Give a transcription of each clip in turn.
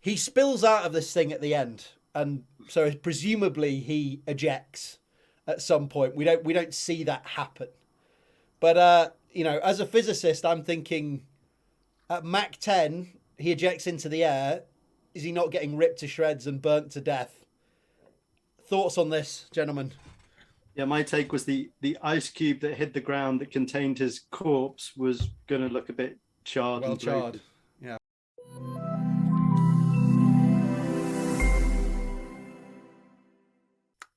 He spills out of this thing at the end, and so presumably he ejects at some point. We don't see that happen. But as a physicist, I'm thinking at Mach 10 he ejects into the air. Is he not getting ripped to shreds and burnt to death? Thoughts on this, gentlemen? Yeah, my take was the ice cube that hit the ground that contained his corpse was going to look a bit charred. Well charred, yeah.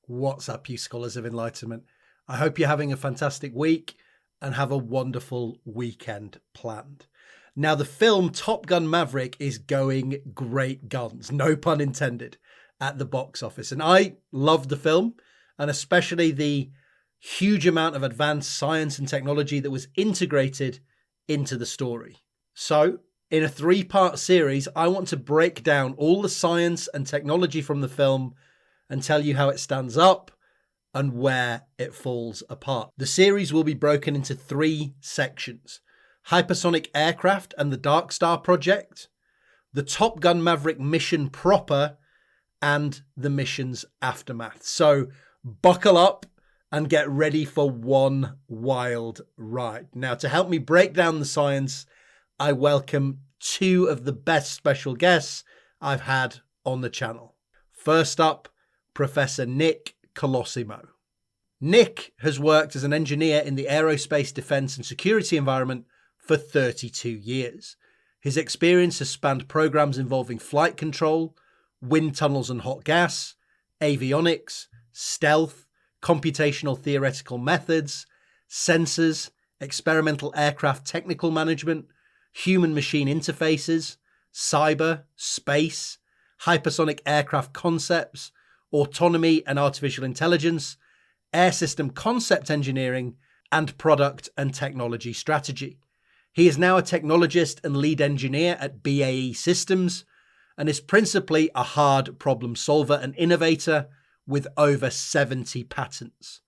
What's up, you scholars of enlightenment? I hope you're having a fantastic week and have a wonderful weekend planned. Now, the film Top Gun Maverick is going great guns, no pun intended, at the box office. And I loved the film, and especially the huge amount of advanced science and technology that was integrated into the story. So, in a 3-part series, I want to break down all the science and technology from the film and tell you how it stands up and where it falls apart. The series will be broken into 3 sections: hypersonic aircraft and the Dark Star project, the Top Gun Maverick mission proper, and the mission's aftermath. So buckle up and get ready for one wild ride. Now, to help me break down the science, I welcome 2 of the best special guests I've had on the channel. First up, Professor Nick Colosimo. Nick has worked as an engineer in the aerospace, defense, and security environment for 32 years. His experience has spanned programs involving flight control, wind tunnels and hot gas, avionics, stealth, computational theoretical methods, sensors, experimental aircraft technical management, human-machine interfaces, cyber, space, hypersonic aircraft concepts, autonomy and artificial intelligence, air system concept engineering, and product and technology strategy. He is now a technologist and lead engineer at BAE Systems and is principally a hard problem solver and innovator with over 70 patents.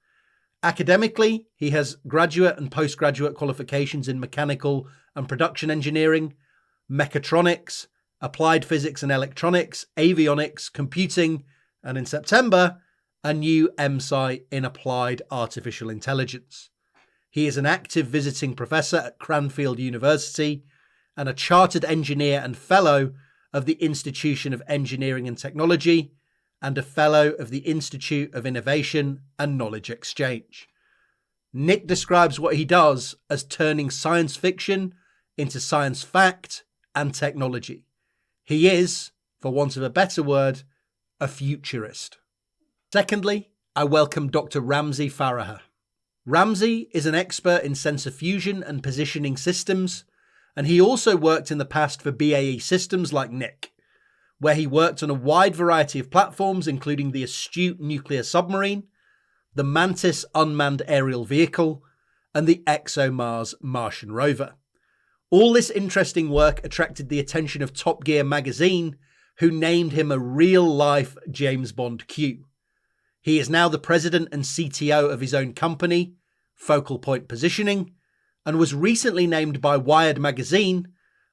Academically, he has graduate and postgraduate qualifications in mechanical and production engineering, mechatronics, applied physics and electronics, avionics, computing, and in September, a new MSci in applied artificial intelligence. He is an active visiting professor at Cranfield University and a chartered engineer and fellow of the Institution of Engineering and Technology and a fellow of the Institute of Innovation and Knowledge Exchange. Nick describes what he does as turning science fiction into science fact and technology. He is, for want of a better word, a futurist. Secondly, I welcome Dr. Ramsey Faragher. Ramsey is an expert in sensor fusion and positioning systems, and he also worked in the past for BAE Systems like Nick, where he worked on a wide variety of platforms, including the Astute nuclear submarine, the Mantis unmanned aerial vehicle, and the ExoMars Martian rover. All this interesting work attracted the attention of Top Gear magazine, who named him a real-life James Bond Q. He is now the president and CTO of his own company, Focal Point Positioning, and was recently named by Wired magazine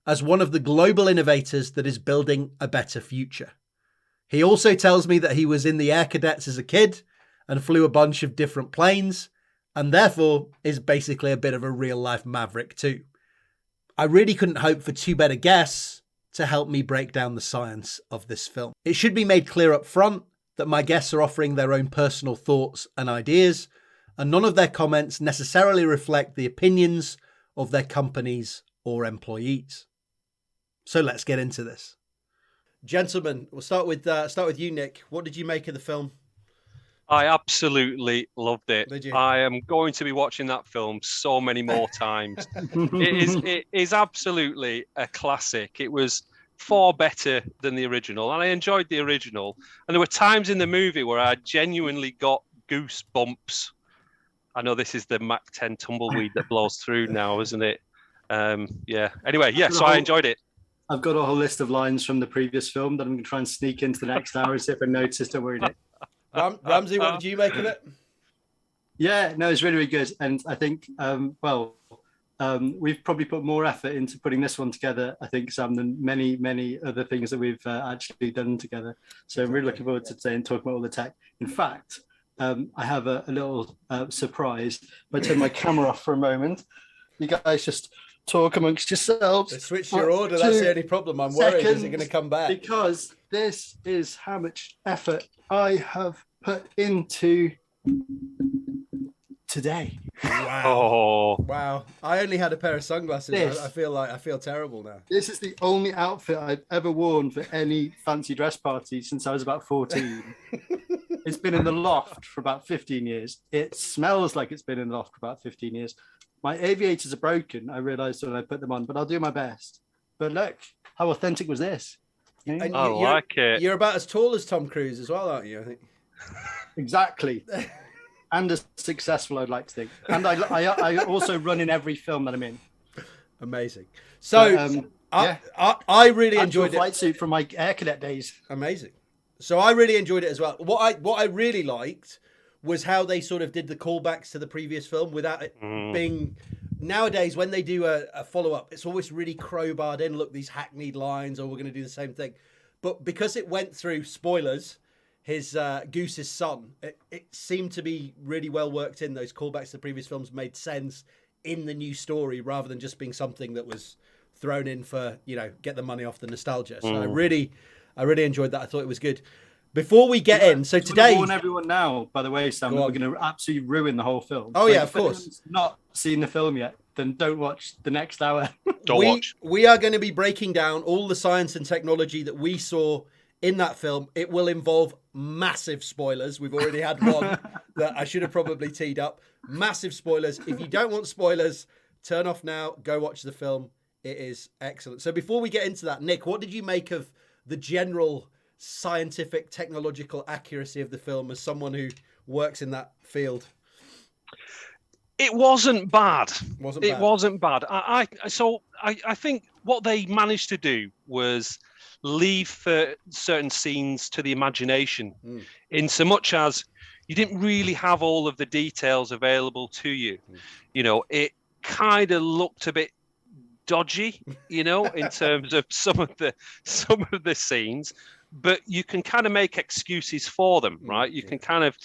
as one of the global innovators that is building a better future. He also tells me that he was in the Air Cadets as a kid and flew a bunch of different planes, and therefore is basically a bit of a real-life Maverick too. I really couldn't hope for 2 better guests to help me break down the science of this film. It should be made clear up front that my guests are offering their own personal thoughts and ideas, and none of their comments necessarily reflect the opinions of their companies or employees. So let's get into this. Gentlemen, we'll start with you, Nick. What did you make of the film? I absolutely loved it. Did you? I am going to be watching that film so many more times. It is absolutely a classic. It was far better than the original, and I enjoyed the original. And there were times in the movie where I genuinely got goosebumps. I know this is the Mach 10 tumbleweed that blows through now, isn't it? Yeah. Anyway, yeah, so I enjoyed it. I've got a whole list of lines from the previous film that I'm going to try and sneak into the next hour as if I noticed. Don't worry, Nick. Ramsey, what did you make of it? Yeah, no, it's really, really good. And I think, we've probably put more effort into putting this one together, I think, Sam, than many other things that we've actually done together. So I'm really looking forward to today and talking about all the tech. In fact, I have a little surprise. If I turn my camera off for a moment, you guys just talk amongst yourselves. They switched your order. That's the only problem. I'm worried. Is it going to come back? Because this is how much effort I have put into today. Wow. Wow. I only had a pair of sunglasses. I feel terrible now. This is the only outfit I've ever worn for any fancy dress party since I was about 14. It's been in the loft for about 15 years. It smells like it's been in the loft for about 15 years. My aviators are broken, I realized when I put them on, but I'll do my best. But look, how authentic was this? And I like it. You're about as tall as Tom Cruise as well, aren't you? I think. Exactly. And as successful, I'd like to think. And I also run in every film that I'm in. Amazing. So I really enjoyed it. Flight suit from my air cadet days. Amazing. So I really enjoyed it as well. What I really liked was how they sort of did the callbacks to the previous film without it being. Nowadays, when they do a follow-up, it's always really crowbarred in. Look, these hackneyed lines, or we're going to do the same thing. But because it went through spoilers, his Goose's son, it seemed to be really well worked in. Those callbacks to the previous films made sense in the new story rather than just being something that was thrown in for, get the money off the nostalgia. So I really enjoyed that. I thought it was good. Before we get in, so today... warn everyone now, by the way, Sam, that we're going to absolutely ruin the whole film. Oh, yeah, of course. If not seen the film yet, then don't watch the next hour. We are going to be breaking down all the science and technology that we saw in that film. It will involve massive spoilers. We've already had one that I should have probably teed up. Massive spoilers. If you don't want spoilers, turn off now. Go watch the film. It is excellent. So before we get into that, Nick, what did you make of the general scientific technological accuracy of the film as someone who works in that field? It wasn't bad. It wasn't bad. I think what they managed to do was leave certain scenes to the imagination, in so much as you didn't really have all of the details available to you. It kind of looked a bit dodgy, in terms of some of the scenes. But you can kind of make excuses for them, right? You can kind of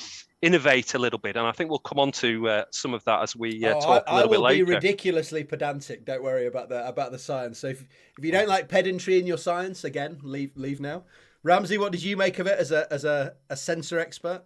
innovate a little bit, and I think we'll come on to some of that as we talk a little bit later. I will be ridiculously pedantic. Don't worry about the science. So if you don't like pedantry in your science, again, leave now. Ramsey, what did you make of it as a sensor expert?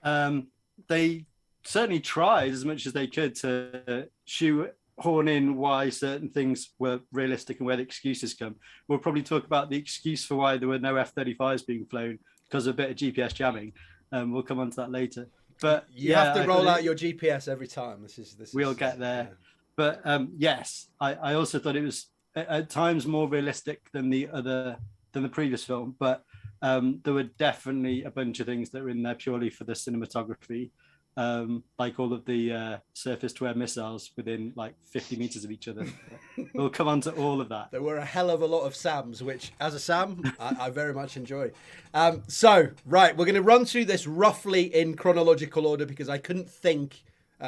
They certainly tried as much as they could to shoehorn in why certain things were realistic and where the excuses come. We'll probably talk about the excuse for why there were no F-35s being flown because of a bit of GPS jamming. We'll come on to that later. But you have to roll out your GPS every time. We'll get there. Yeah. But yes, I also thought it was at times more realistic than the previous film. But there were definitely a bunch of things that were in there purely for the cinematography. Like all of the surface-to-air missiles within like 50 meters of each other. We'll come on to all of that. There were a hell of a lot of Sams, which, as a Sam, I very much enjoy. So, we're going to run through this roughly in chronological order because I couldn't think,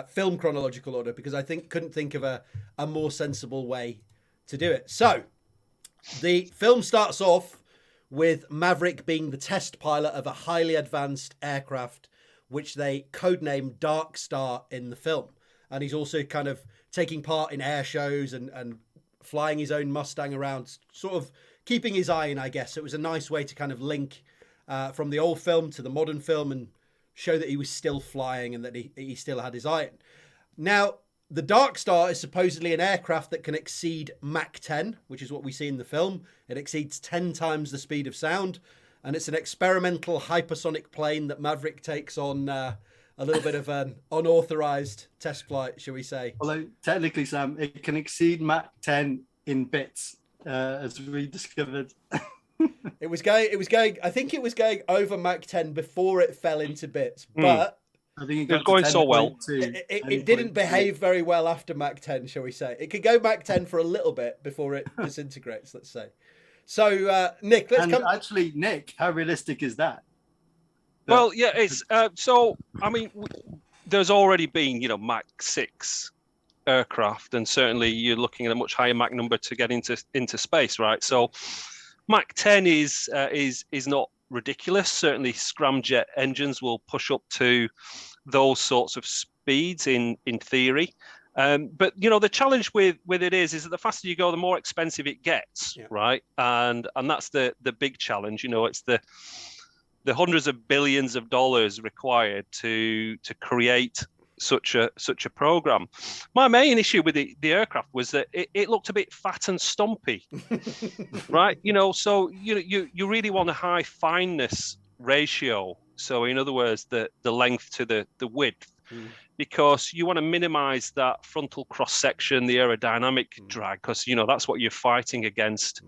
film chronological order, because I couldn't think of a more sensible way to do it. So, the film starts off with Maverick being the test pilot of a highly advanced aircraft which they codename Dark Star in the film. And he's also kind of taking part in air shows and flying his own Mustang around, sort of keeping his eye in, I guess. It was a nice way to kind of link from the old film to the modern film and show that he was still flying and that he still had his eye in. Now, the Dark Star is supposedly an aircraft that can exceed Mach 10, which is what we see in the film. It exceeds 10 times the speed of sound. And it's an experimental hypersonic plane that Maverick takes on a little bit of an unauthorized test flight, shall we say. Although technically, Sam, it can exceed Mach 10 in bits, as we discovered. It was going. I think it was going over Mach 10 before it fell into bits, but I think it was going so well. It didn't behave very well after Mach 10, shall we say? It could go Mach 10 for a little bit before it disintegrates. Let's say. So, Nick, Actually, Nick, how realistic is that? Well, yeah, it's so. I mean, there's already been, Mach 6 aircraft, and certainly you're looking at a much higher Mach number to get into space, right? So Mach 10 is not ridiculous. Certainly, scramjet engines will push up to those sorts of speeds in theory. But the challenge with it is that the faster you go, the more expensive it gets, right? And that's the big challenge. It's the hundreds of billions of dollars required to create such a program. My main issue with the aircraft was that it looked a bit fat and stumpy, right? So you really want a high fineness ratio. So in other words, the length to the width. Because you want to minimize that frontal cross section, the aerodynamic drag, because that's what you're fighting against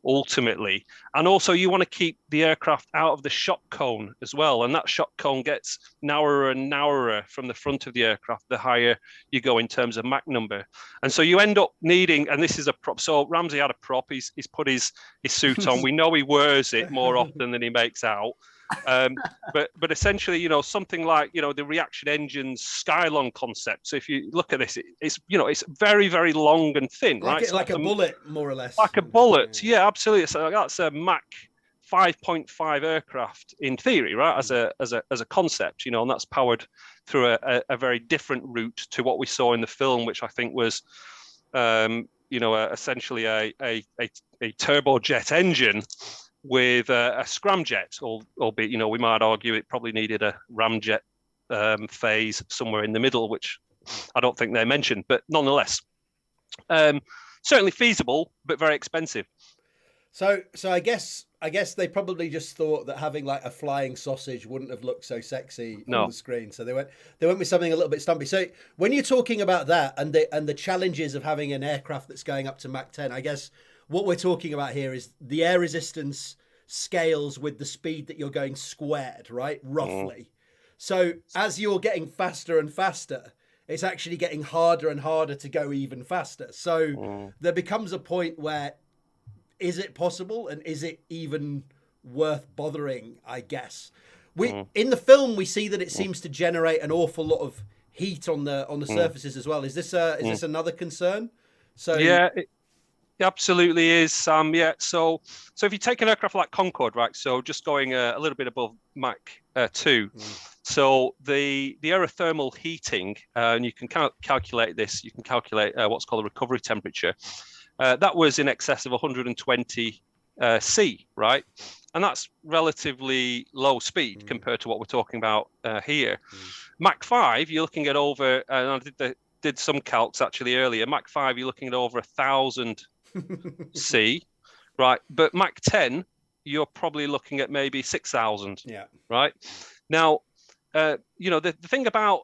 ultimately. And also you want to keep the aircraft out of the shock cone as well. And that shock cone gets narrower and narrower from the front of the aircraft, the higher you go in terms of Mach number. And so you end up needing, and this is a prop. So Ramsey had a prop, he's put his suit on. We know he wears it more often than he makes out. But essentially, something like, the reaction engine's Skylon concept. So if you look at this, it's very, very long and thin, like right? It's like a bullet, more or less. Like a bullet, yeah, absolutely. So that's a Mach 5.5 aircraft in theory, right? As a concept, and that's powered through a very different route to what we saw in the film, which I think was, essentially a turbojet engine with a scramjet, albeit, we might argue it probably needed a ramjet phase somewhere in the middle, which I don't think they mentioned, but nonetheless, certainly feasible, but very expensive. So I guess they probably just thought that having like a flying sausage wouldn't have looked so sexy on the screen. So they went with something a little bit stumpy. So when you're talking about that and the challenges of having an aircraft that's going up to Mach 10, I guess what we're talking about here is the air resistance scales with the speed that you're going squared, right? Roughly. So as you're getting faster and faster, it's actually getting harder and harder to go even faster. So there becomes a point where, is it possible and is it even worth bothering, I guess? In the film, we see that it seems to generate an awful lot of heat on the surfaces as well. Is this another concern? So yeah, it absolutely is, Sam. Yeah. So if you take an aircraft like Concorde, right? So just going a little bit above Mach 2. So the aerothermal heating, and you can calculate this. You can calculate what's called a recovery temperature. That was in excess of 120 C, right? And that's relatively low speed compared to what we're talking about here. Mach 5, you're looking at over, and I did some calcs actually earlier. Mach 5, you're looking at over 1,000 C, right? But Mach 10, you're probably looking at maybe 6,000. Yeah. Right. Now, the thing about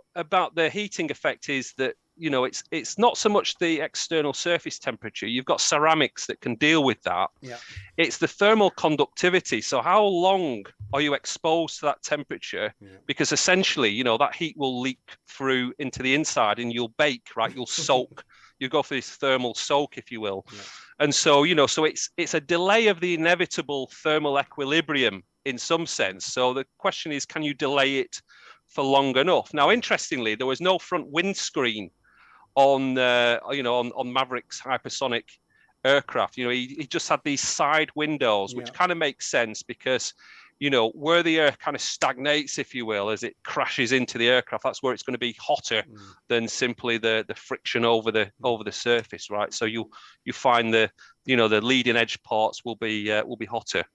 the heating effect is that it's not so much the external surface temperature. You've got ceramics that can deal with that. Yeah. It's the thermal conductivity. So how long are you exposed to that temperature? Yeah. Because essentially, that heat will leak through into the inside and you'll bake, right? You'll soak. You go for this thermal soak, if you will. Yeah. And so, so it's a delay of the inevitable thermal equilibrium in some sense. So the question is, can you delay it for long enough? Now, interestingly, there was no front windscreen on Maverick's hypersonic aircraft. He just had these side windows, which kind of makes sense because, where the air kind of stagnates, if you will, as it crashes into the aircraft, that's where it's going to be hotter than simply the friction over the surface, right? So you find the leading edge parts will be hotter.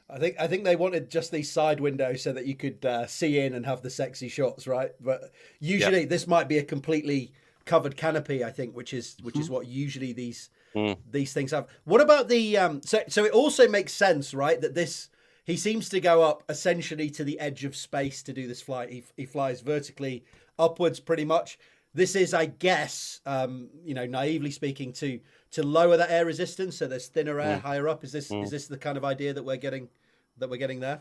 I think they wanted just these side windows so that you could see in and have the sexy shots, right? But usually this might be a completely covered canopy, I think, which is what usually these things have. What about the so it also makes sense, right, that he seems to go up essentially to the edge of space to do this flight. He flies vertically upwards pretty much. This is, I guess, naively speaking, to lower that air resistance, so there's thinner air higher up. Is this the kind of idea that we're getting there?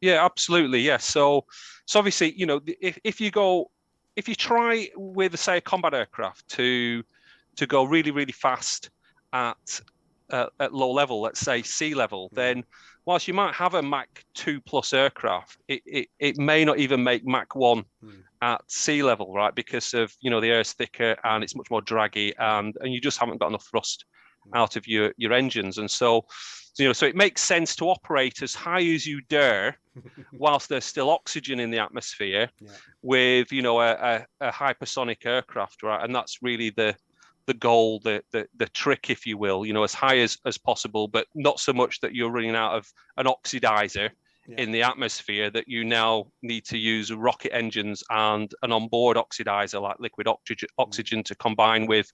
Yeah, absolutely. Yeah. So obviously, if you try with, say, a combat aircraft to go really, really fast at low level, let's say sea level, then whilst you might have a Mach 2 plus aircraft, it may not even make Mach 1 at sea level, right? Because of, the air is thicker and it's much more draggy, and you just haven't got enough thrust out of your engines. And so it makes sense to operate as high as you dare whilst there's still oxygen in the atmosphere with, a hypersonic aircraft, right? And that's really the goal, the trick, if you will, as high as possible, but not so much that you're running out of an oxidizer in the atmosphere that you now need to use rocket engines and an onboard oxidizer like liquid oxygen to combine with,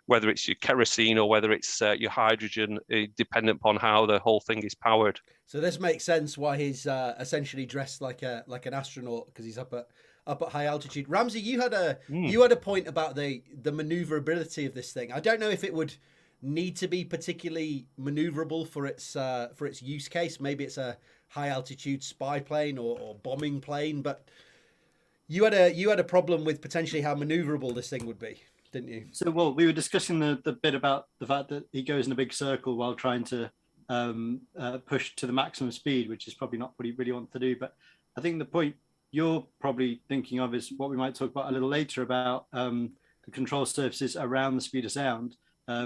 whether it's your kerosene or whether it's your hydrogen, dependent upon how the whole thing is powered. So this makes sense why he's essentially dressed like an astronaut, because he's up at high altitude. Ramsey, you had a point about the maneuverability of this thing. I don't know if it would need to be particularly maneuverable for its use case. Maybe it's a high altitude spy plane or bombing plane, but you had a problem with potentially how maneuverable this thing would be, didn't you? So, well, we were discussing the bit about the fact that he goes in a big circle while trying to push to the maximum speed, which is probably not what he really wants to do. But I think the point you're probably thinking of is what we might talk about a little later about the control surfaces around the speed of sound,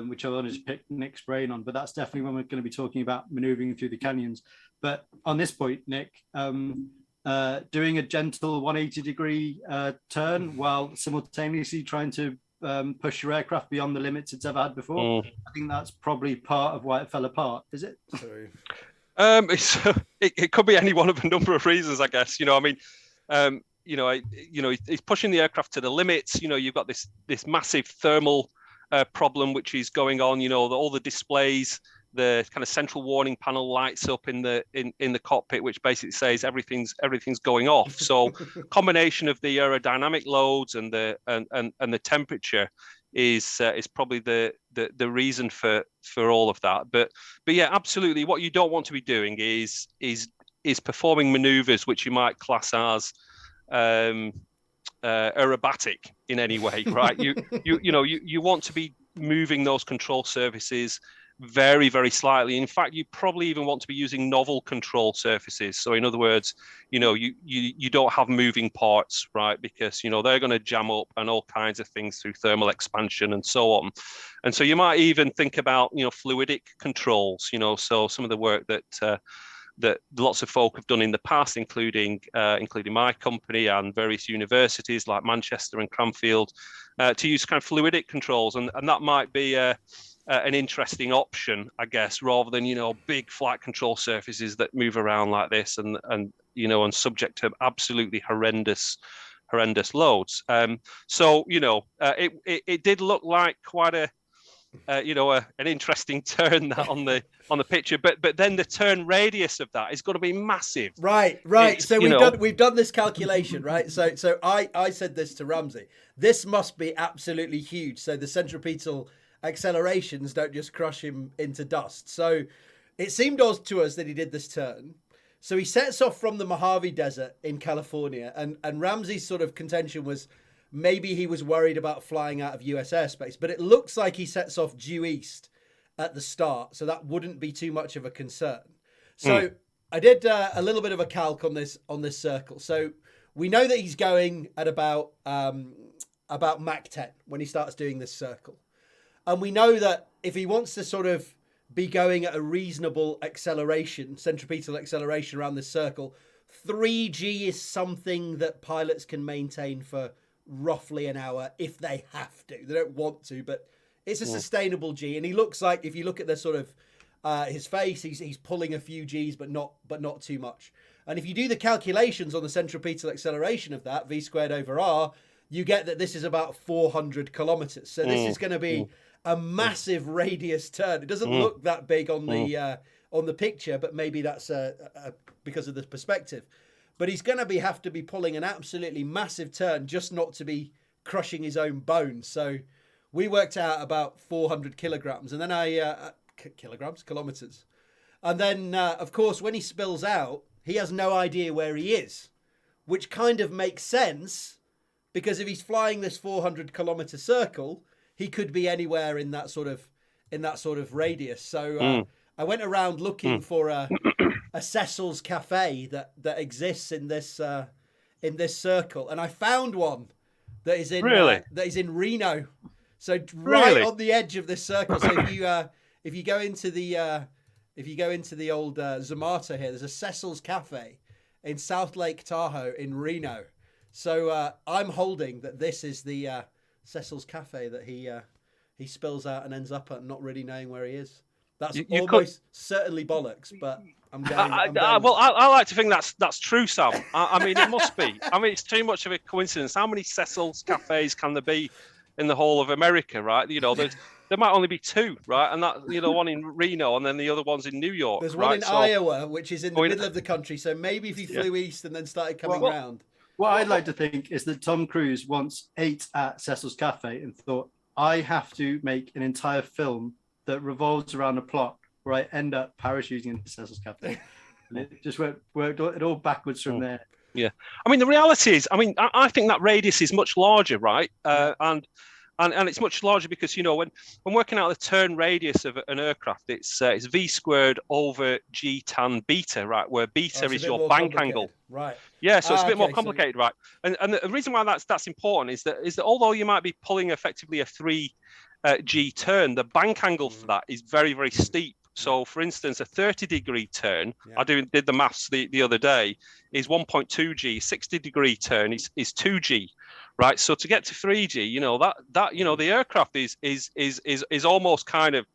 which I wanted to pick Nick's brain on. But that's definitely when we're going to be talking about maneuvering through the canyons. But on this point, Nick, doing a gentle 180-degree turn while simultaneously trying to push your aircraft beyond the limits it's ever had before, I think that's probably part of why it fell apart. Is it? It could be any one of a number of reasons, I guess. He's pushing the aircraft to the limits. You've got this massive thermal problem which is going on. All the displays, the kind of central warning panel lights up in the cockpit, which basically says everything's going off. So combination of the aerodynamic loads and the temperature is probably the reason for all of that. But yeah, absolutely. What you don't want to be doing is performing maneuvers which you might class as aerobatic in any way, right? You want to be moving those control surfaces very, very slightly. In fact, you probably even want to be using novel control surfaces. So in other words, you don't have moving parts, right? Because, they're going to jam up and all kinds of things through thermal expansion and so on. And so you might even think about, fluidic controls, so some of the work that lots of folk have done in the past, including my company and various universities like Manchester and Cranfield, to use kind of fluidic controls. And that might be an interesting option, I guess, rather than, big flight control surfaces that move around like this and subject to absolutely horrendous loads. It did look like quite an interesting turn that on the picture, but then the turn radius of that is going to be massive. Right. So we've done this calculation, right? So I said this to Ramsey. This must be absolutely huge. So the centripetal accelerations don't just crush him into dust. So it seemed to us that he did this turn. So he sets off from the Mojave Desert in California, and Ramsey's sort of contention was maybe he was worried about flying out of US airspace, but it looks like he sets off due east at the start, so that wouldn't be too much of a concern. So I did a little bit of a calc on this circle. So we know that he's going at about Mach 10 when he starts doing this circle. And we know that if he wants to sort of be going at a reasonable acceleration, centripetal acceleration around this circle, 3G is something that pilots can maintain for roughly an hour if they have to. They don't want to, but it's a sustainable G. And he looks like, if you look at the sort of his face, he's pulling a few Gs, but not too much. And if you do the calculations on the centripetal acceleration of that, V squared over R, you get that this is about 400 kilometers. So this is going to be a massive radius turn. It doesn't look that big on the picture, but maybe that's because of the perspective. But he's going to have to be pulling an absolutely massive turn just not to be crushing his own bones. So we worked out about 400 kilograms, and then kilometers. And then, of course, when he spills out, he has no idea where he is, which kind of makes sense because if he's flying this 400 kilometer circle, he could be anywhere in that sort of radius. So I went around looking for a Cecil's Cafe that exists in this in this circle, and I found one that is in Reno. So right on the edge of this circle. So if you go into the old Zamata here, there's a Cecil's Cafe in South Lake Tahoe in Reno. So I'm holding that this is the Cecil's Cafe that he spills out and ends up at, not really knowing where he is. That's certainly bollocks, but I'm going. I like to think that's true, Sam. I mean, it must be. I mean, it's too much of a coincidence. How many Cecil's Cafes can there be in the whole of America, right? You know, there might only be 2, right? And that, you know, one in Reno and then the other one's in New York. There's one in Iowa, which is in the middle of the country. So maybe if he flew east and then started coming around. What I'd like to think is that Tom Cruise once ate at Cecil's Cafe and thought, I have to make an entire film that revolves around a plot where I end up parachuting into Cecil's Cafe. And it just worked it all backwards from there. Yeah. I mean, the reality is, I think that radius is much larger, right? And it's much larger because, you know, when working out the turn radius of an aircraft, it's v squared over g tan beta, right? Where beta is your bank angle. Right. Yeah, so it's a bit more complicated, right? And the reason why that's important is that although you might be pulling effectively a 3G turn, the bank angle for that is very, very steep. So, for instance, a 30-degree turn, I did the maths the other day, is 1.2G. 60-degree turn is 2G, right? So to get to 3G, you know, that you know, the aircraft is almost kind of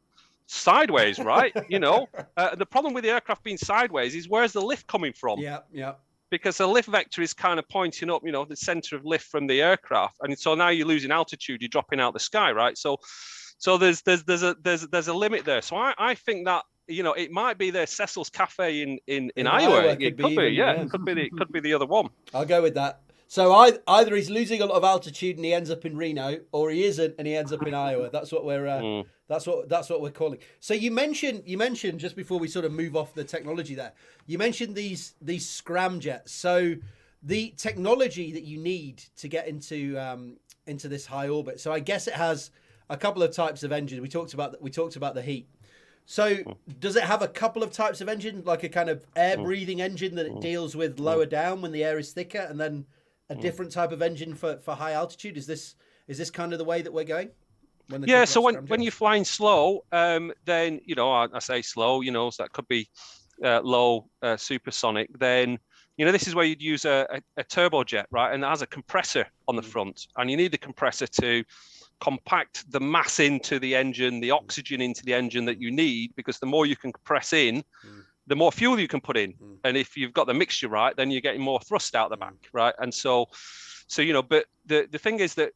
sideways, right? You know, the problem with the aircraft being sideways is where's the lift coming from? Yeah. Because the lift vector is kind of pointing up, you know, the center of lift from the aircraft, and so now you're losing altitude, you're dropping out the sky, right? So there's a limit there. So I think that, you know, it might be the Cecil's Cafe in Iowa. It could be, It could be the other one. I'll go with that. So either he's losing a lot of altitude and he ends up in Reno, or he isn't and he ends up in Iowa. That's what we're that's what we're calling. So you mentioned just before we sort of move off the technology there, you mentioned these scramjets. So the technology that you need to get into this high orbit. So I guess it has a couple of types of engines. We talked about the heat. So does it have a couple of types of engine, like a kind of air breathing engine that it deals with lower down when the air is thicker, and then a different type of engine for high altitude? Is this kind of the way that we're going? So when you're flying slow, then, you know, I say slow, you know, so that could be low supersonic. Then, you know, this is where you'd use a turbojet, right? And it has a compressor on the front, and you need the compressor to compact the mass into the engine, the oxygen into the engine that you need, because the more you can compress in, the more fuel you can put in. And if you've got the mixture right, then you're getting more thrust out the back, right? And so you know, but the thing is that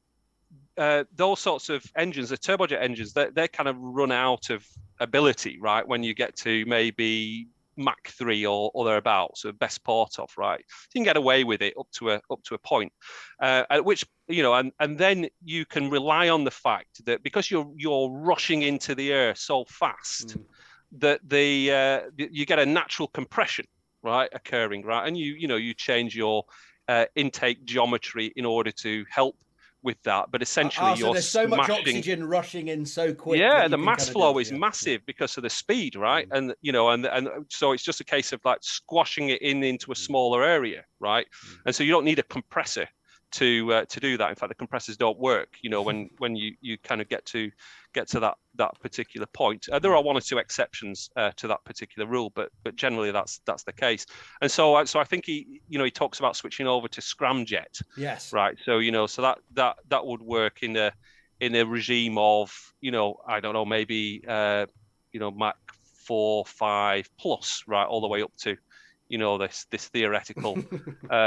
those sorts of engines, the turbojet engines, they kind of run out of ability, right? When you get to maybe Mach 3 or thereabouts, so best part of, right? You can get away with it up to a point, at which, you know, and then you can rely on the fact that because you're rushing into the air so fast that you get a natural compression, right, occurring, right, and you change your intake geometry in order to help with that, but essentially so there's so much oxygen rushing in so quick. Yeah, the mass flow is massive because of the speed, right? And you know, and so it's just a case of like squashing it into a smaller area, right? And so you don't need a compressor to do that. In fact, the compressors don't work, you know, when you kind of get to that particular point. There are one or two exceptions to that particular rule, but generally that's the case. And so I think he talks about switching over to scramjet. Yes. Right. So, you know, so that would work in a regime of, you know, I don't know, maybe Mach 4, 5 plus, right, all the way up to, you know, this theoretical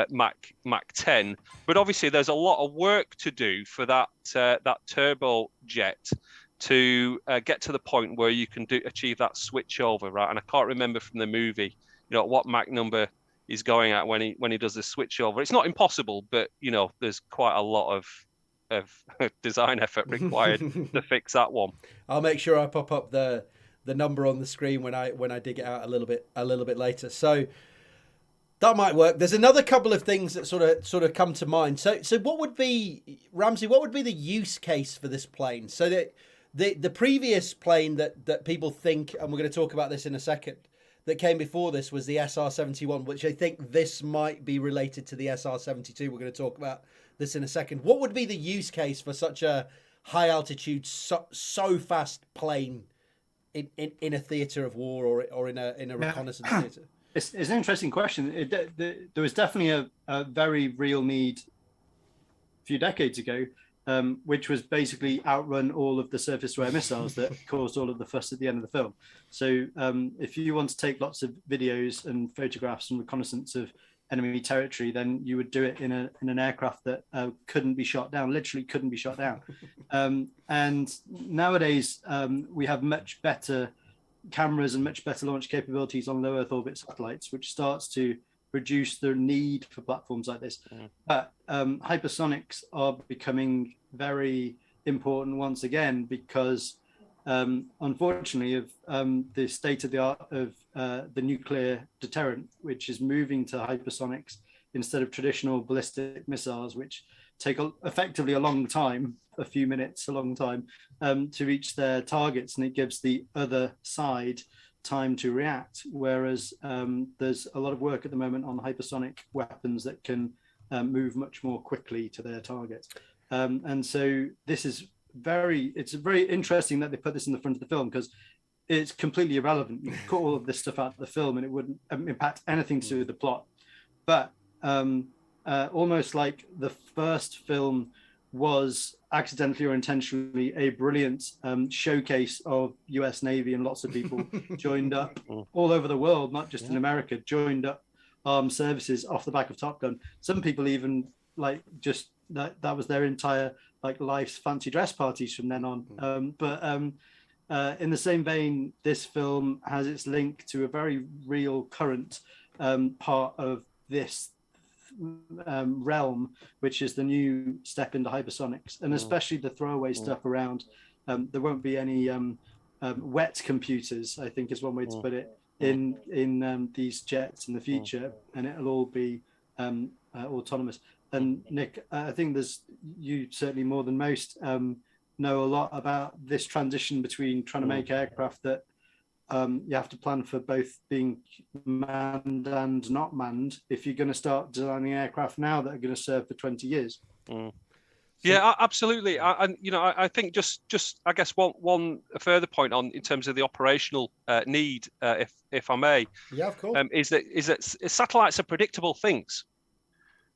Mach 10. But obviously there's a lot of work to do for that turbojet to get to the point where you can achieve that switch over, right? And I can't remember from the movie, you know, what Mach number he's going at when he does the switch over. It's not impossible, but, you know, there's quite a lot of design effort required to fix that one. I'll make sure I pop up the number on the screen when I dig it out a little bit later. So that might work. There's another couple of things that sort of come to mind. So what would be, Ramsey, what would be the use case for this plane? So that the previous plane that people think, and we're going to talk about this in a second, that came before this was the SR-71, which I think this might be related to the SR-72. We're going to talk about this in a second. What would be the use case for such a high altitude, so fast plane in a theatre of war or in a reconnaissance theatre? It's an interesting question. There was definitely a very real need a few decades ago, which was basically outrun all of the surface-to-air missiles that caused all of the fuss at the end of the film. So if you want to take lots of videos and photographs and reconnaissance of enemy territory, then you would do it in an aircraft that couldn't be shot down, literally couldn't be shot down. And nowadays, we have much better cameras and much better launch capabilities on low Earth orbit satellites, which starts to reduce the need for platforms like this. But hypersonics are becoming very important once again because, unfortunately, of the state of the art of the nuclear deterrent, which is moving to hypersonics instead of traditional ballistic missiles, which take effectively a long time, a few minutes, a long time, to reach their targets, and it gives the other side time to react. Whereas there's a lot of work at the moment on hypersonic weapons that can move much more quickly to their targets. And so this is it's very interesting that they put this in the front of the film, because it's completely irrelevant. You could cut all of this stuff out of the film and it wouldn't impact anything to do with the plot. But almost like the first film was accidentally or intentionally a brilliant showcase of US Navy, and lots of people joined up all over the world, not just in America, joined up armed services off the back of Top Gun. Some people even just that was their entire life's fancy dress parties from then on. But in the same vein, this film has its link to a very real current part of this realm, which is the new step into hypersonics, and especially the throwaway stuff around. There won't be any wet computers, I think is one way to put it, in these jets in the future, and it'll all be autonomous. And Nick, I think you certainly more than most know a lot about this transition between trying to make aircraft that you have to plan for both being manned and not manned if you're going to start designing aircraft now that are going to serve for 20 years. Yeah, absolutely. I think just I guess one further point on in terms of the operational need, if I may, of course, is that satellites are predictable things.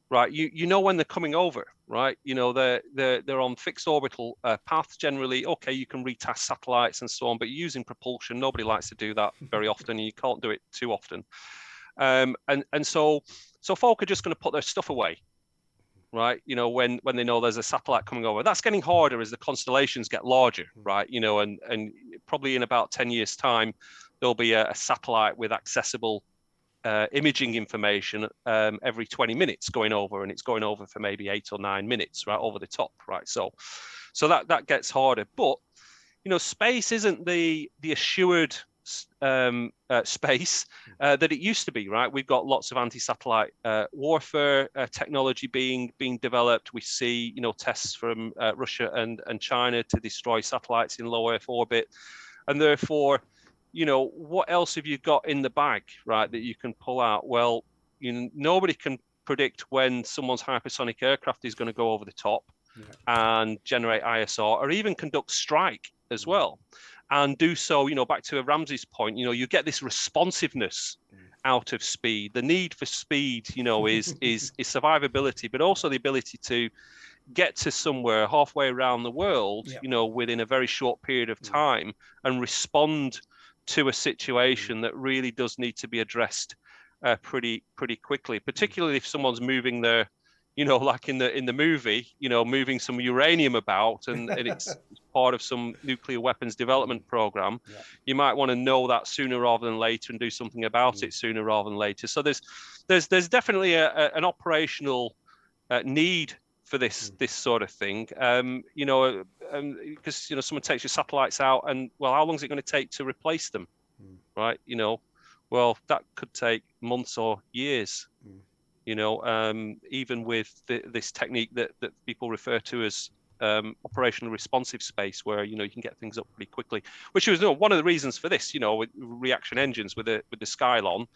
Right, you know when they're coming over, right? They're on fixed orbital paths generally. Okay, you can retask satellites and so on, but you're using propulsion. Nobody likes to do that very often, and you can't do it too often. And so folk are just going to put their stuff away, right? When they know there's a satellite coming over. That's getting harder as the constellations get larger, right? And probably in about 10 years' time, there'll be a satellite with accessible imaging information every 20 minutes going over, and it's going over for maybe 8 or 9 minutes, right, over the top, right? So that gets harder. But space isn't the assured space that it used to be, right? We've got lots of anti-satellite warfare technology being developed. We see tests from Russia and China to destroy satellites in low Earth orbit, and therefore what else have you got in the bag, right, that you can pull out? Well, nobody can predict when someone's hypersonic aircraft is going to go over the top and generate ISR, or even conduct strike as well, and do so, back to Ramsey's point, you get this responsiveness out of speed. The need for speed, is survivability, but also the ability to get to somewhere halfway around the world, within a very short period of time, and respond to a situation that really does need to be addressed pretty quickly, particularly if someone's moving their, like in the movie, moving some uranium about, and it's part of some nuclear weapons development program. You might want to know that sooner rather than later and do something about it sooner rather than later. So there's definitely an operational need for this sort of thing, because someone takes your satellites out, and well, how long is it going to take to replace them, right? Well, that could take months or years, even with this technique that people refer to as operational responsive space where you can get things up pretty quickly, which was one of the reasons for this. With reaction engines with the Skylon,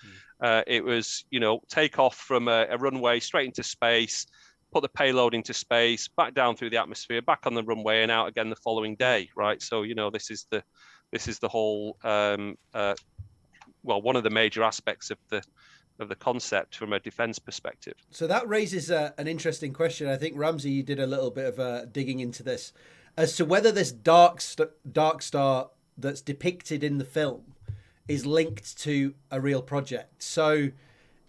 it was take off from a runway straight into space, put the payload into space, back down through the atmosphere, back on the runway, and out again the following day, right? So this is the whole one of the major aspects of the concept from a defense perspective. So that raises an interesting question. I think, Ramsey, you did a little bit of digging into this as to whether this dark star that's depicted in the film is linked to a real project. So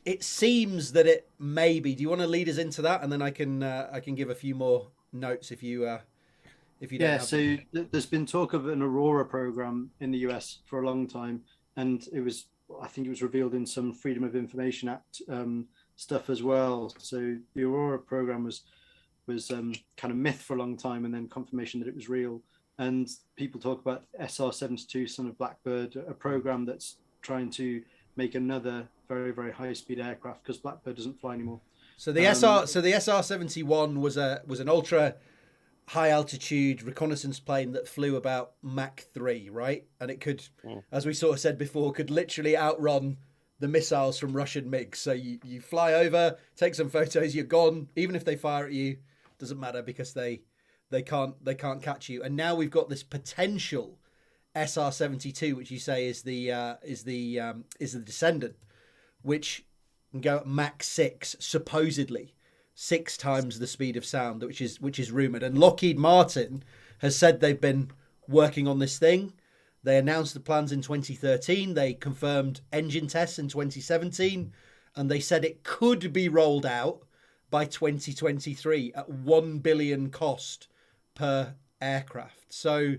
it seems that it may be. Do you want to lead us into that, and then I can give a few more notes if you don't. Yeah. So there's been talk of an Aurora program in the US for a long time, and I think it was revealed in some Freedom of Information Act stuff as well. So the Aurora program was kind of myth for a long time, and then confirmation that it was real. And people talk about SR-72, Son of Blackbird, a program that's trying to make another very, very high-speed aircraft, because Blackbird doesn't fly anymore. So the SR-71 was an ultra high altitude reconnaissance plane that flew about Mach 3, right? And it could, as we sort of said before, could literally outrun the missiles from Russian MiGs. So you fly over, take some photos, you're gone. Even if they fire at you, doesn't matter, because they can't catch you. And now we've got this potential SR-72, which you say is the descendant, which can go at Mach 6 supposedly. 6 times the speed of sound, which is rumored. And Lockheed Martin has said they've been working on this thing. They announced the plans in 2013. They confirmed engine tests in 2017, and they said it could be rolled out by 2023 at $1 billion cost per aircraft. So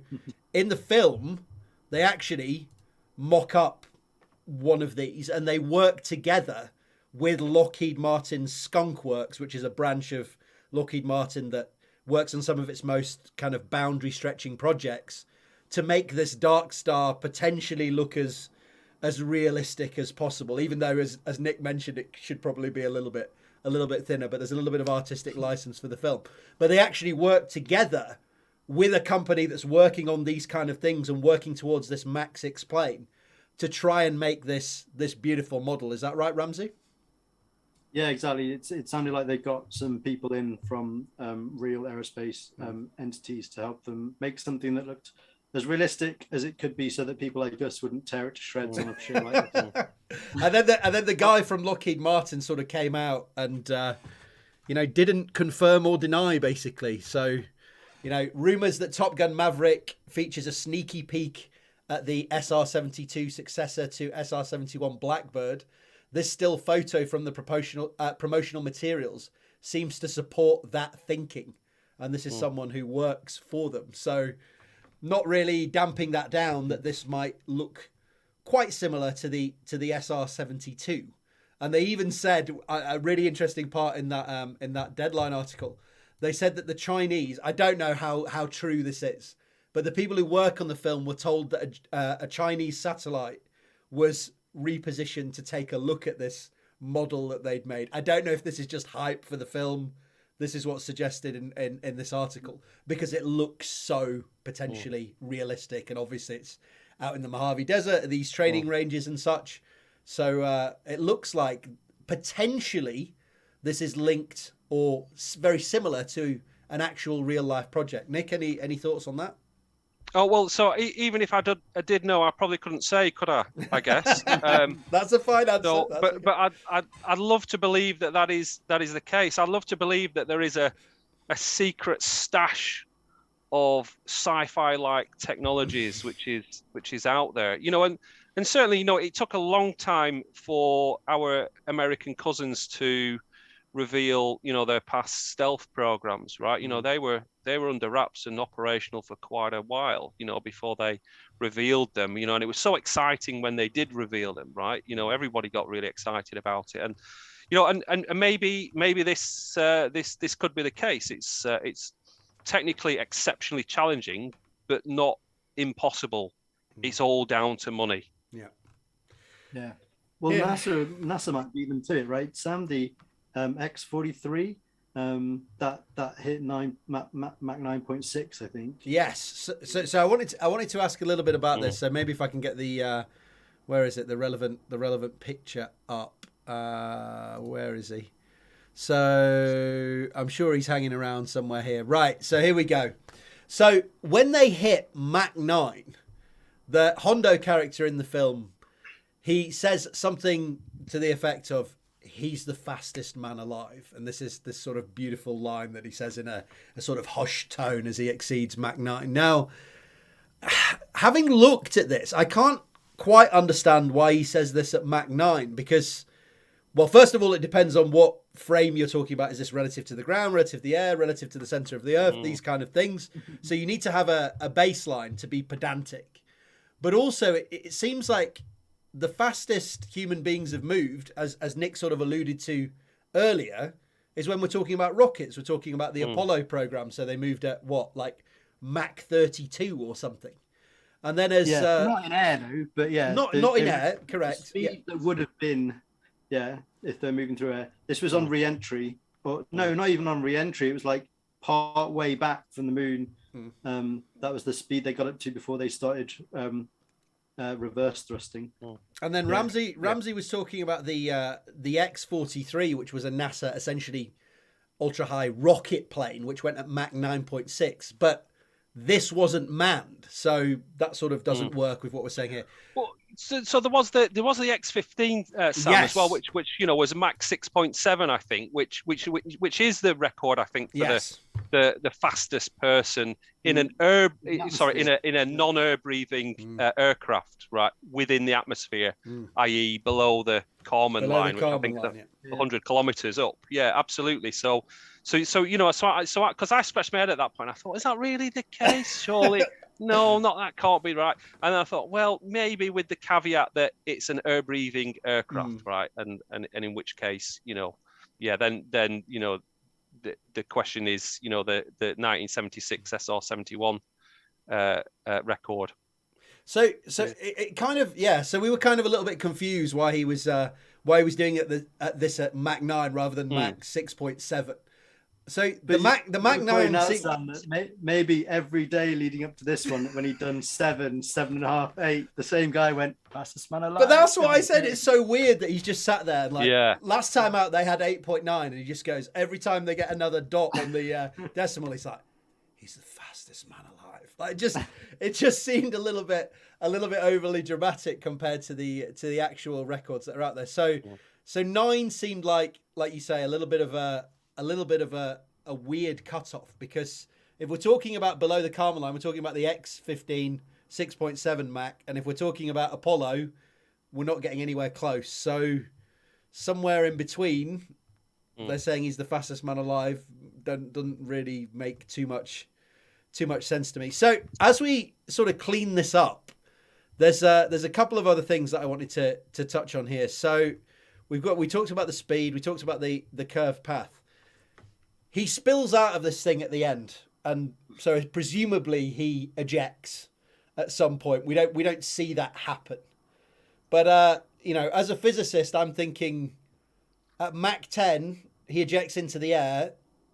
in the film, they actually mock up one of these, and they work together with Lockheed Martin's Skunk Works, which is a branch of Lockheed Martin that works on some of its most kind of boundary stretching projects, to make this dark star potentially look as realistic as possible, even though, as Nick mentioned, it should probably be a little bit thinner, but there's a little bit of artistic license for the film. But they actually work together with a company that's working on these kind of things and working towards this Mach 6 plane to try and make this beautiful model. Is that right, Ramsey? Yeah, exactly. It sounded like they got some people in from real aerospace entities to help them make something that looked as realistic as it could be, so that people like us wouldn't tear it to shreds on a show like that. and then the guy from Lockheed Martin sort of came out and didn't confirm or deny, basically. So rumors that Top Gun Maverick features a sneaky peek at the SR-72 successor to SR-71 Blackbird. This still photo from the promotional materials seems to support that thinking. And this is someone who works for them. So not really damping that down, that this might look quite similar to the SR-72. And they even said a really interesting part in that Deadline article. They said that the Chinese, I don't know how true this is, but the people who work on the film were told that a Chinese satellite was repositioned to take a look at this model that they'd made. I don't know if this is just hype for the film. This is what's suggested in this article, because it looks so potentially realistic, and obviously it's out in the Mojave Desert, these training ranges and such. So it looks like potentially this is linked or very similar to an actual real life project. Nick, any thoughts on that? Oh, well, so even if I did know, I probably couldn't say, could I? I guess. That's a fine answer. So, but I'd love to believe that is the case. I'd love to believe that there is a secret stash of sci-fi like technologies which is out there. And certainly, it took a long time for our American cousins to reveal, their past stealth programs, right? They were under wraps and operational for quite a while, before they revealed them, and it was so exciting when they did reveal them, right? Everybody got really excited about it, and and maybe this could be the case. It's technically exceptionally challenging, but not impossible. It's all down to money. Yeah. Well, NASA might be even to it, right? Sam, the X-43 that hit Mach 9.6, I think. Yes. So I wanted to ask a little bit about this. So maybe if I can get the where is it, the relevant picture up? Where is he? So I'm sure he's hanging around somewhere here. Right. So here we go. So when they hit Mach 9, the Hondo character in the film, he says something to the effect of, he's the fastest man alive. And this is this sort of beautiful line that he says in a sort of hushed tone as he exceeds Mach 9. Now, having looked at this, I can't quite understand why he says this at Mach 9, because, well, first of all, it depends on what frame you're talking about. Is this relative to the ground, relative to the air, relative to the center of the earth, these kind of things. So you need to have a baseline to be pedantic. But also, it seems like the fastest human beings have moved, as Nick sort of alluded to earlier, is when we're talking about rockets. We're talking about the Apollo program. So they moved at what, like Mach 32 or something. And then as not in air though, but not in air, correct. The speed that would have been, if they're moving through air. This was on re-entry, or no, not even on re-entry. It was like part way back from the moon. That was the speed they got up to before they started reverse thrusting. And then Ramsey was talking about the X-43, which was a NASA essentially ultra high rocket plane, which went at Mach 9.6, but this wasn't manned, so that sort of doesn't work with what we're saying here. Well, so there was the X-15 Sam as well, which was a Mach 6.7, I think, which is the record, I think, for the fastest person in an in a non-air breathing aircraft, right, within the atmosphere, i.e. below the Kármán line, which I think is 100 kilometers up. Yeah, absolutely. So because I scratched my head at that point, I thought, is that really the case? Surely. No, that can't be right. And I thought, well, maybe with the caveat that it's an air-breathing aircraft, right? And in which case, then the question is, the 1976 SR-71 record. So it kind of So we were kind of a little bit confused why he was doing it at Mach 9 rather than Mach 6.7. So the Mach 9 maybe every day leading up to this one, when he'd done 7.5, 8, the same guy went fastest man alive. But that's why I said it's so weird that he's just sat there. Last time out they had 8.9, and he just goes, every time they get another dot on the decimal, he's like, he's the fastest man alive. Like it just seemed a little bit overly dramatic compared to the actual records that are out there. So 9 seemed like you say, a little bit of a weird cutoff, because if we're talking about below the Kármán line, we're talking about the X-15 6.7 Mach, and if we're talking about Apollo, we're not getting anywhere close. So somewhere in between, they're saying he's the fastest man alive. Doesn't really make too much sense to me. So as we sort of clean this up, there's a couple of other things that I wanted to touch on here. So we talked about the speed, we talked about the curved path. He spills out of this thing at the end, and so presumably he ejects at some point. We don't see that happen. But as a physicist, I'm thinking at Mach 10 he ejects into the air.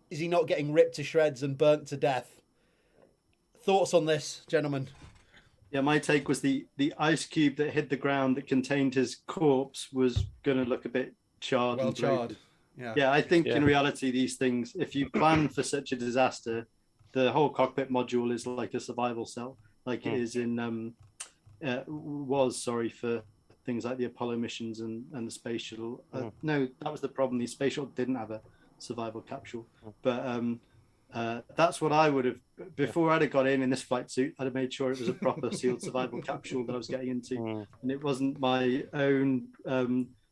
Is he not getting ripped to shreds and burnt to death? Thoughts on this, gentlemen? Yeah, my take was the ice cube that hit the ground that contained his corpse was going to look a bit charred. Well charred. Yeah, I think in reality, these things, if you plan for such a disaster, the whole cockpit module is like a survival cell, like it is in, for things like the Apollo missions and the space shuttle. No, that was the problem. The space shuttle didn't have a survival capsule. But that's what I would have, before I'd have got in this flight suit, I'd have made sure it was a proper sealed survival capsule that I was getting into. And it wasn't my own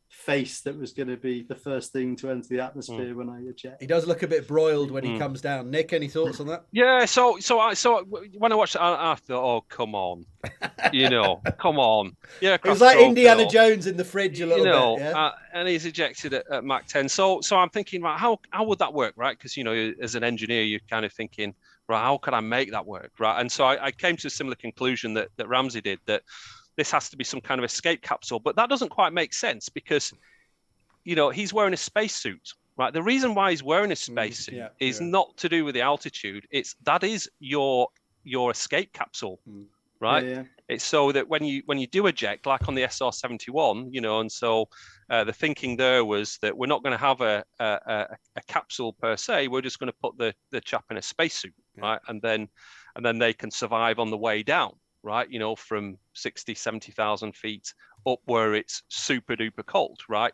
face that was going to be the first thing to enter the atmosphere when I eject. He does look a bit broiled when he comes down. Nick, any thoughts on that? Yeah, so when I watched it, I thought, oh, come on, come on. Yeah, it was like Indiana Jones in the fridge a little bit. Yeah? And he's ejected at Mach 10. So I'm thinking, right, how would that work, right? Because as an engineer, you're kind of thinking, right, how could I make that work, right? And so I came to a similar conclusion that Ramsey did, that this has to be some kind of escape capsule. But that doesn't quite make sense, because, he's wearing a spacesuit, right? The reason why he's wearing a spacesuit is not to do with the altitude. That is your escape capsule, right? It's so that when you do eject, like on the SR-71, and so the thinking there was that we're not going to have a capsule per se. We're just going to put the chap in a spacesuit, right? And then they can survive on the way down, right? From 60, 70,000 feet up where it's super duper cold, right?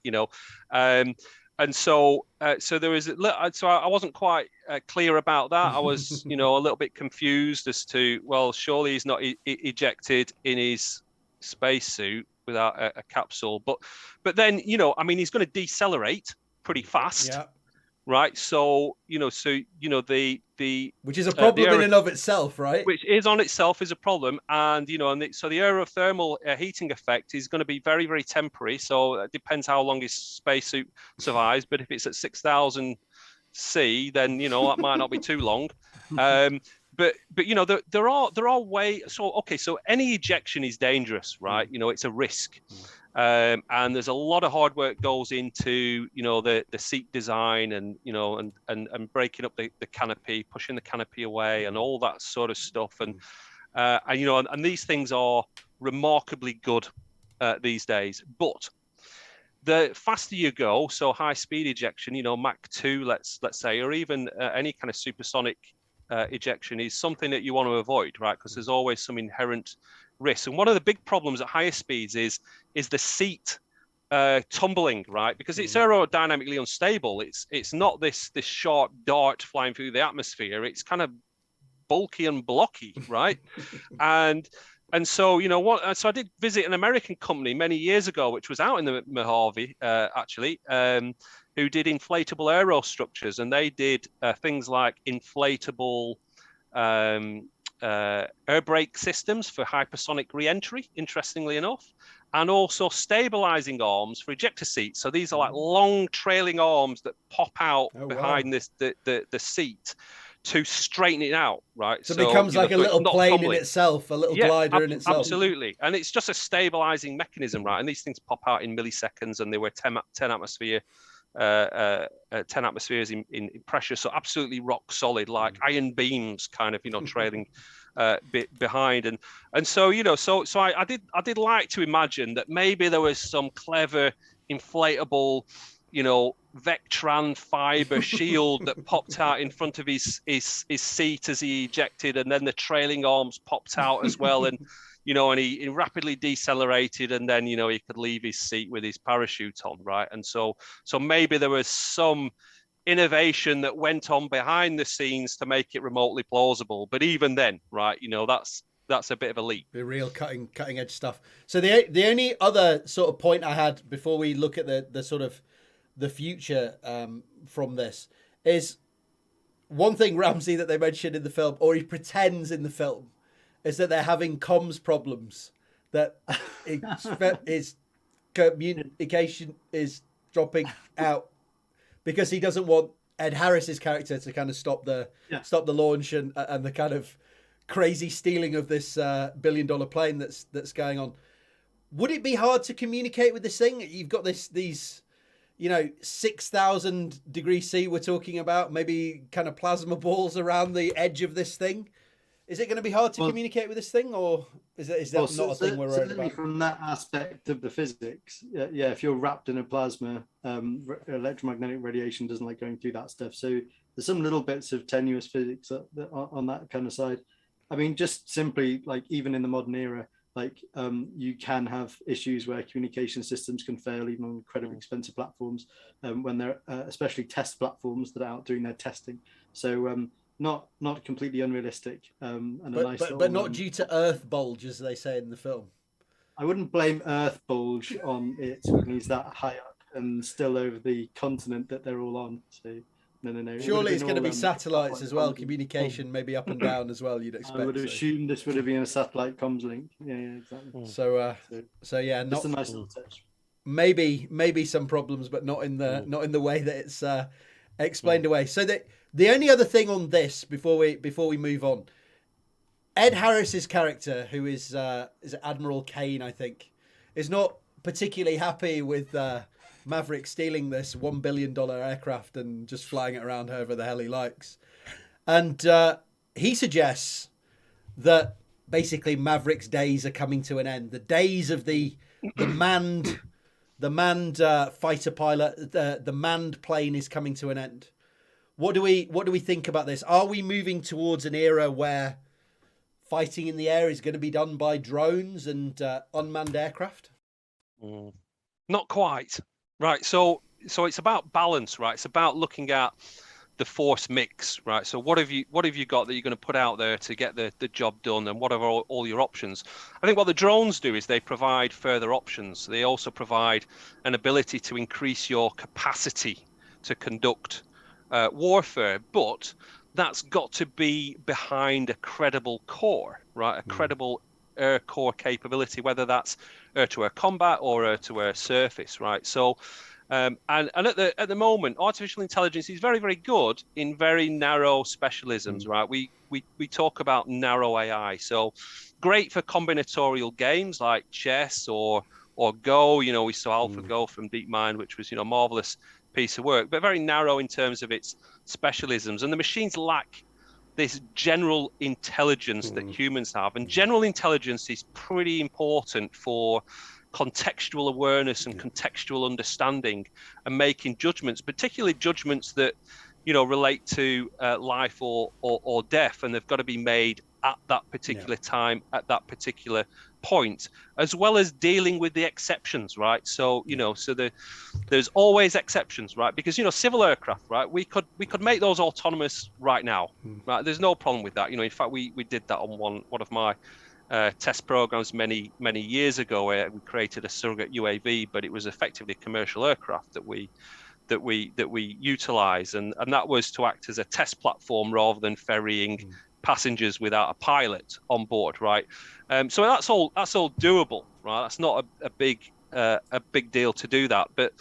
And so there was, so I wasn't quite clear about that. I was, a little bit confused as to, well, surely he's not ejected in his spacesuit without a capsule. But then, he's going to decelerate pretty fast, right? So, the which is a problem in and of itself, right? Which is on itself is a problem, and so the aerothermal heating effect is going to be very, very temporary. So it depends how long his spacesuit survives. But if it's at 6,000 C, then that might not be too long. But there are ways. So any ejection is dangerous, right? It's a risk. And there's a lot of hard work goes into the seat design and and breaking up the canopy, pushing the canopy away, and all that sort of stuff. And these things are remarkably good these days. But the faster you go, so high speed ejection, Mach 2, let's say, or even any kind of supersonic ejection is something that you want to avoid, right? Because there's always some inherent risk. And one of the big problems at higher speeds is the seat tumbling, right? Because it's aerodynamically unstable. It's not this sharp dart flying through the atmosphere. It's kind of bulky and blocky, right? and so so I did visit an American company many years ago, which was out in the Mojave actually, who did inflatable aerostructures, and they did things like inflatable air brake systems for hypersonic re-entry, interestingly enough, and also stabilizing arms for ejector seats. So these are like long trailing arms that pop out behind the seat to straighten it out, right? So it becomes like a little plane in itself, a little glider in itself. Absolutely. And it's just a stabilizing mechanism, right? And these things pop out in milliseconds, and they were 10 atmospheres in pressure, so absolutely rock solid, like iron beams, kind of trailing behind, and so so I did like to imagine that maybe there was some clever inflatable Vectran fiber shield that popped out in front of his seat as he ejected, and then the trailing arms popped out as well, and and he rapidly decelerated, and then he could leave his seat with his parachute on, right? And so maybe there was some innovation that went on behind the scenes to make it remotely plausible. But even then, right, that's a bit of a leap. The real cutting edge stuff. So the only other sort of point I had before we look at the sort of the future from this is one thing, Ramsey, that they mentioned in the film, or he pretends in the film, is that they're having comms problems, that his communication is dropping out because he doesn't want Ed Harris's character to kind of stop the launch and the kind of crazy stealing of this $1 billion plane that's going on. Would it be hard to communicate with this thing? You've got these 6,000 degrees C we're talking about, maybe kind of plasma balls around the edge of this thing. Is it going to be hard to communicate with this thing, or is that not a thing we're worried about? From that aspect of the physics, if you're wrapped in a plasma, electromagnetic radiation doesn't like going through that stuff. So there's some little bits of tenuous physics on that kind of side. I mean, just simply like even in the modern era, you can have issues where communication systems can fail even on incredibly expensive platforms when they're especially test platforms that are out doing their testing. So not completely unrealistic. But not due to Earth bulge, as they say in the film. I wouldn't blame Earth bulge on it when he's that high up and still over the continent that they're all on. So no. Surely it's going to be satellites as well, communication maybe up and down as well, you'd expect. I would have assumed this would have been a satellite comms link. Yeah, exactly. So yeah, not a nice little touch. Maybe some problems, but not in the way that it's explained away. So the only other thing on this before we move on, Ed Harris's character, who is Admiral Kane, I think, is not particularly happy with Maverick stealing this $1 billion aircraft and just flying it around however the hell he likes. And he suggests that basically Maverick's days are coming to an end. The days of the manned fighter pilot, the manned plane is coming to an end. What do we think about this? Are we moving towards an era where fighting in the air is going to be done by drones and unmanned aircraft? Not quite. Right. So it's about balance, right? It's about looking at the force mix, right? So what have you got that you're going to put out there to get the job done, and what are all your options? I think what the drones do is they provide further options. They also provide an ability to increase your capacity to conduct warfare, but that's got to be behind a credible core, right? A credible air core capability, whether that's air-to-air combat or air-to-air surface, right? So and at the moment, artificial intelligence is very, very good in very narrow specialisms, right? We talk about narrow AI. So great for combinatorial games like chess or Go. You know, we saw AlphaGo from DeepMind, which was, marvelous piece of work, but very narrow in terms of its specialisms. And the machines lack this general intelligence that humans have. And general intelligence is pretty important for contextual awareness and contextual understanding and making judgments, particularly judgments that relate to life or death, and they've got to be made at that particular time, at that particular point, as well as dealing with the exceptions, right? So there's always exceptions, right? Because civil aircraft, right, we could make those autonomous right now, right? There's no problem with that. In fact, we did that on one of my test programs many years ago, where we created a surrogate UAV, but it was effectively a commercial aircraft that we utilize, and that was to act as a test platform rather than ferrying passengers without a pilot on board, right? So that's all doable, right? That's not a big deal to do that, but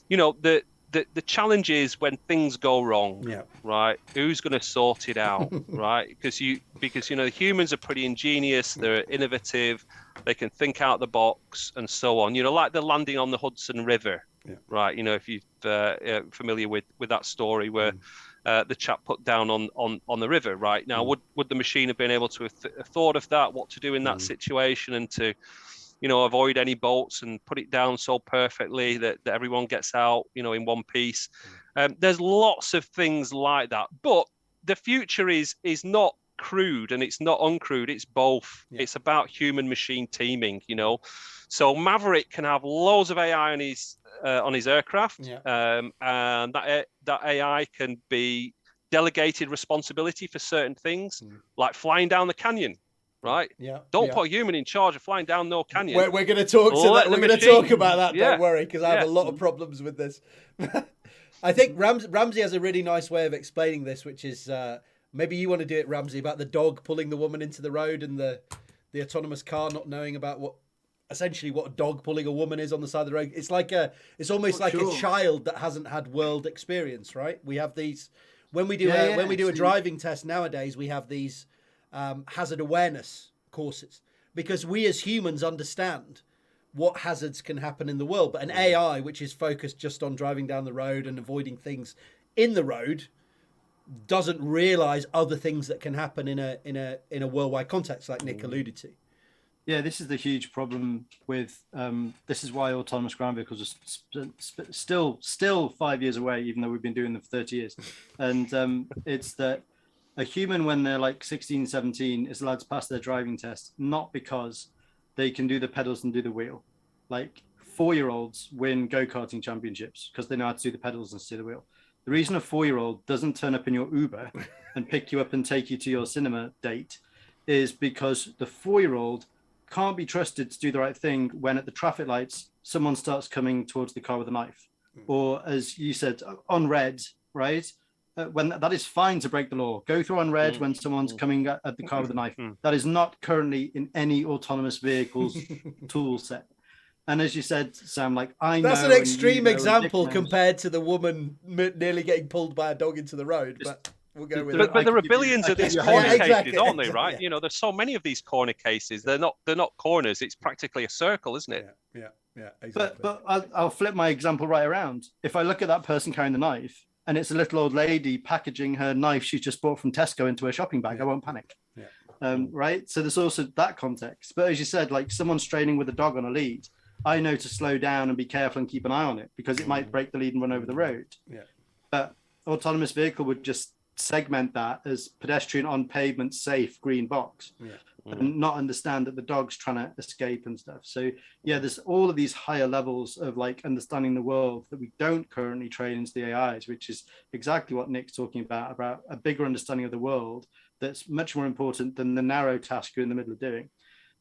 the challenge is when things go wrong, right? Who's going to sort it out, right? Because humans are pretty ingenious, they're innovative, they can think out the box and so on. Like the landing on the Hudson River, right? If you're familiar with that story where the chap put down on the river, right? Now, would the machine have been able to have thought of that, what to do in that situation, and to avoid any boats and put it down so perfectly that everyone gets out, in one piece. There's lots of things like that. But the future is not crewed and it's not uncrewed. It's both. It's about human machine teaming, So Maverick can have loads of AI on his aircraft, and that AI can be delegated responsibility for certain things, like flying down the canyon. Right. Don't put a human in charge of flying down no canyon. We're going to talk We're going to talk about that. Don't worry, because I have a lot of problems with this. I think Ramsey has a really nice way of explaining this, which is maybe you want to do it, Ramsey, about the dog pulling the woman into the road and the autonomous car not knowing about what a dog pulling a woman is on the side of the road. It's almost like a child that hasn't had world experience, right? We have these when we do a driving test nowadays. We have these hazard awareness courses, because we as humans understand what hazards can happen in the world, but an AI which is focused just on driving down the road and avoiding things in the road doesn't realize other things that can happen in a worldwide context, like Nick alluded to. Yeah, this is the huge problem with this is why autonomous ground vehicles are still 5 years away, even though we've been doing them for 30 years. And it's that a human, when they're like 16, 17, is allowed to pass their driving test, not because they can do the pedals and do the wheel. Like 4-year-olds win go-karting championships because they know how to do the pedals and steer the wheel. The reason a 4-year-old doesn't turn up in your Uber and pick you up and take you to your cinema date is because the 4-year-old can't be trusted to do the right thing when at the traffic lights, someone starts coming towards the car with a knife. Or as you said, on red, right? When that is fine to break the law. Go through on red when someone's coming at the car with a knife. That is not currently in any autonomous vehicle's tool set. And as you said, Sam, that's an extreme example compared to the woman nearly getting pulled by a dog into the road. We'll go with but there are billions of these corner cases, aren't they? Right? Yeah. You know, there's so many of these corner cases. They're not corners. It's practically a circle, isn't it? Yeah, exactly. But I'll flip my example right around. If I look at that person carrying the knife, and it's a little old lady packaging her knife she's just bought from Tesco into her shopping bag, I won't panic. Right? So there's also that context. But as you said, like someone's training with a dog on a lead, I know to slow down and be careful and keep an eye on it because it might break the lead and run over the road. But autonomous vehicle would just segment that as pedestrian on pavement safe green box and not understand that the dog's trying to escape and stuff. So there's all of these higher levels of like understanding the world that we don't currently train into the AIs, which is exactly what Nick's talking about a bigger understanding of the world that's much more important than the narrow task you're in the middle of doing.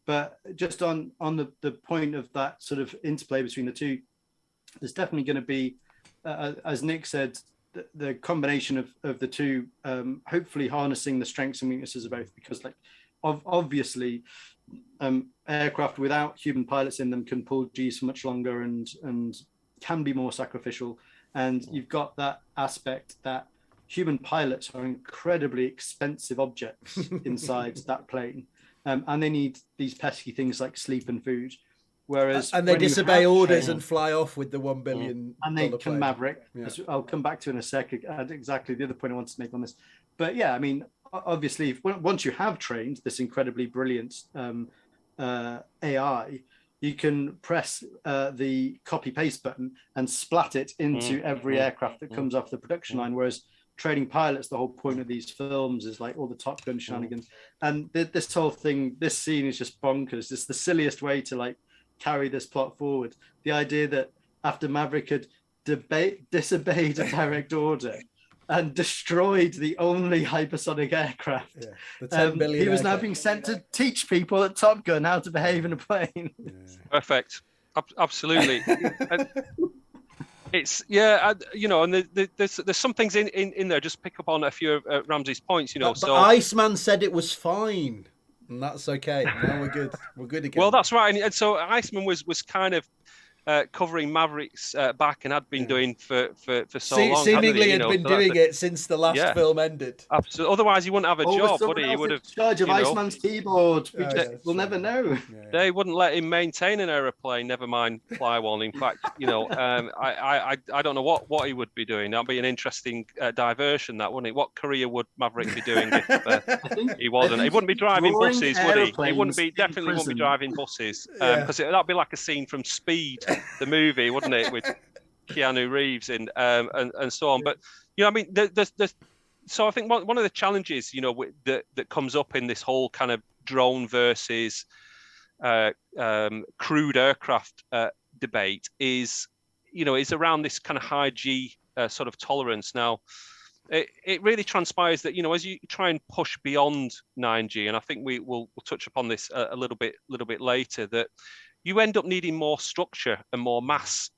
But just on the point of that sort of interplay between the two, there's definitely going to be, as Nick said, the combination of the two, hopefully harnessing the strengths and weaknesses of both, because like obviously aircraft without human pilots in them can pull G's for much longer and can be more sacrificial. And you've got that aspect that human pilots are incredibly expensive objects inside that plane. And they need these pesky things like sleep and food. Whereas they disobey orders and fly off with the $1 billion. And they can Maverick. I'll come back to in a sec exactly the other point I wanted to make on this. But I mean, obviously, once you have trained this incredibly brilliant AI, you can press the copy paste button and splat it into every aircraft that comes off the production line. Whereas training pilots, the whole point of these films is like all the Top Gun shenanigans. And this whole thing, this scene is just bonkers. It's the silliest way to like carry this plot forward. The idea that after Maverick had disobeyed a direct order and destroyed the only hypersonic aircraft, the 10 billion he was now being sent to teach people at Top Gun how to behave in a plane. Perfect. Absolutely. It's and there's some things in there. Just pick up on a few of Ramsey's points. But Iceman said it was fine, and that's okay. Now we're good. We're good again. Well, that's right. And so Iceman was kind of covering Maverick's back and had been doing for so long. Seemingly had been doing it since the last film ended. Absolutely. Otherwise, he wouldn't have a job, would he? He would have charge of Iceman's keyboard. We'll never know. They wouldn't let him maintain an aeroplane, never mind fly one. In fact, I don't know what he would be doing. That'd be an interesting diversion, that wouldn't it? What career would Maverick be doing if he wasn't? He wouldn't be driving buses, would he? He wouldn't be driving buses because that'd be like a scene from Speed, the movie, wouldn't it, with Keanu Reeves and so on. But I mean, so I think one of the challenges that comes up in this whole kind of drone versus crewed aircraft debate is around this kind of high G sort of tolerance. Now, it really transpires that as you try and push beyond 9G, and I think we'll touch upon this a little bit later, that you end up needing more structure and more mass,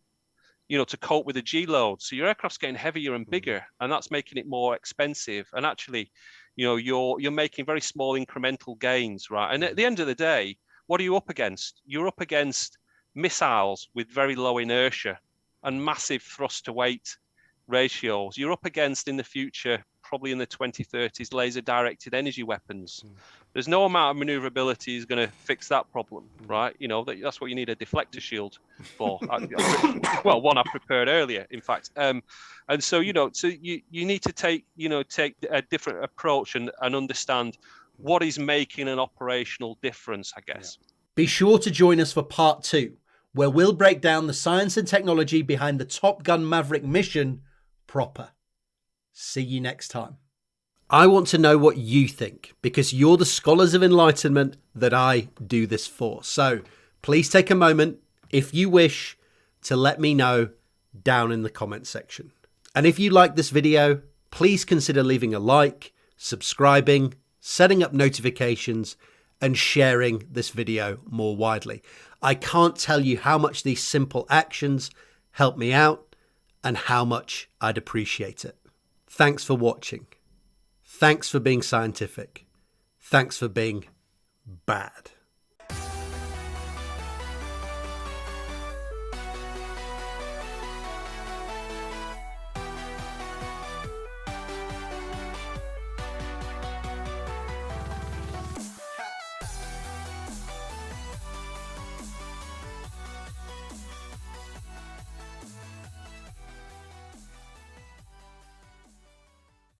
to cope with the G load. So your aircraft's getting heavier and bigger, and that's making it more expensive. And actually, you're making very small incremental gains, right? And at the end of the day, what are you up against? You're up against missiles with very low inertia and massive thrust to weight ratios. You're up against, in the future, probably in the 2030s, laser directed energy weapons. There's no amount of maneuverability is going to fix that problem, right? That's what you need a deflector shield for. Well, one I prepared earlier, in fact. And so, so you need to take a different approach and understand what is making an operational difference, I guess. Be sure to join us for part 2, where we'll break down the science and technology behind the Top Gun Maverick mission proper. See you next time. I want to know what you think, because you're the scholars of enlightenment that I do this for. So please take a moment, if you wish, to let me know down in the comment section. And if you like this video, please consider leaving a like, subscribing, setting up notifications, and sharing this video more widely. I can't tell you how much these simple actions help me out and how much I'd appreciate it. Thanks for watching. Thanks for being scientific. Thanks for being bad.